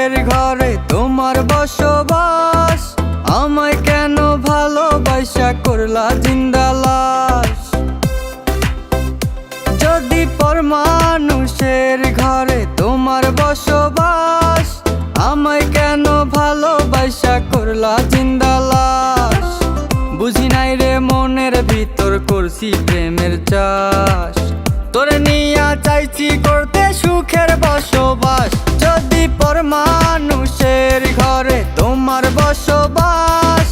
মানুষের ঘরে তোমার বসবাস, আমায় কেন ভালোবাসা করলা জিন্দা লাশ। যদি পর মানুষের ঘরে তোমার বসবাস, আমায় কেন ভালোবাসা করলা জিন্দা লাশ। বুঝি নাই রে মনের ভিতর করছি প্রেমের চাষ, তোরে নিয়া চাইছি করতে সুখের বসবাস। যদি পর মানুষের ঘরে তোমার বসবাস,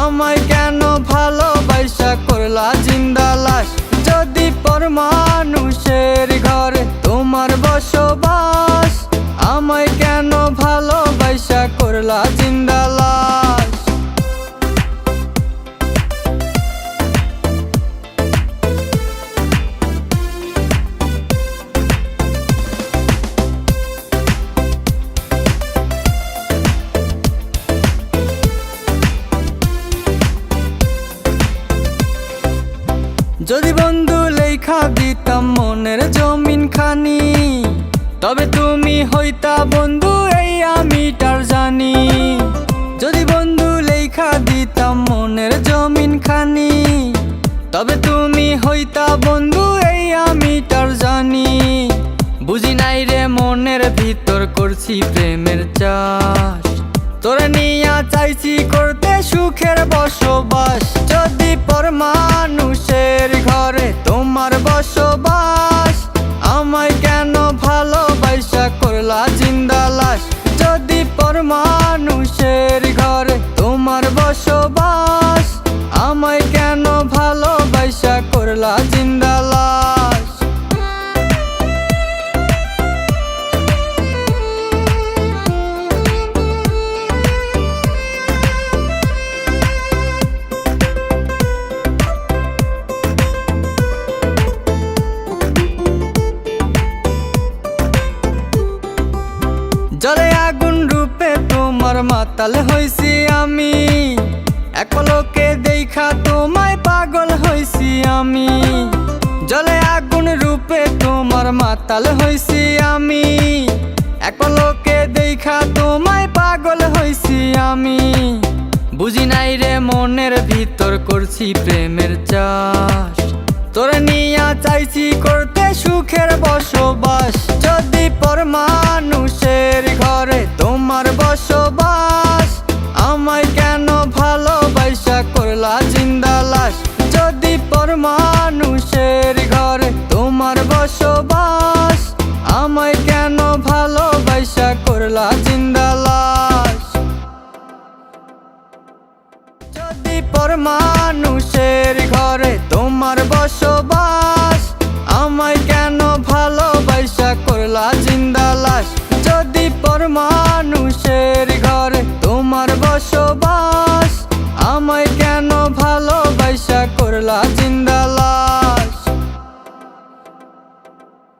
আমায় কেন ভালোবাসা করলা জিন্দা লাশ। যদি পর মানুষের ঘরে তোমার বসবাস, আমায় কেন ভালোবাসা করলা জিন্দা লাশ। যদি বন্ধু লেখা দিতাম মনের জমিন খানি, তবে তুমি হইতা বন্ধু এই আমি তার জানি। যদি বন্ধু লেখা দিতাম মনের জমিন খানি, তবে তুমি হইতা বন্ধু এই আমি তার জানি। বুঝি নাই রে মনের ভিতর করছি প্রেমের চাষ, তোরে নিয়া চাইছি করতে সুখের বসবাস। যদি পর মানুষের ঘরে তোমার বসবাস, আমায় কেন ভালোবাসা করলা জিন্দা লাশ। যদি পর মানুষের ঘরে তোমার বসবাস, আমায় কেন ভালোবাসা করলা জিন্দা লাশ। জলে আগুন রূপে তোমার মাতাল হইছি আমি, এক পলকে দেখা তোমায় পাগল হইছি আমি। জলে আগুন রূপে তোমার মাতাল হইছি আমি, এক পলকে দেখা তোমায় পাগল হইছি আমি। বুঝি নাই রে মনের ভিতর করছি প্রেমের চাষ, তোরে নিয়া চাইছি করতে সুখের বসবাস। যদি পর মানুষের ঘরে তোমার বসবাস, আমায় কেন ভালোবাসা করলা জিন্দা লাশ। যদি পর মানুষের ঘরে তোমার বসবাস, আমায় কেন ভালোবাসা করলা জিন্দা লাশ। যদি পর মানুষের ঘরে তোমার বসবাস, আমায় কেন ভালোবাসা করলা জিন্দা লাশ। যদি পর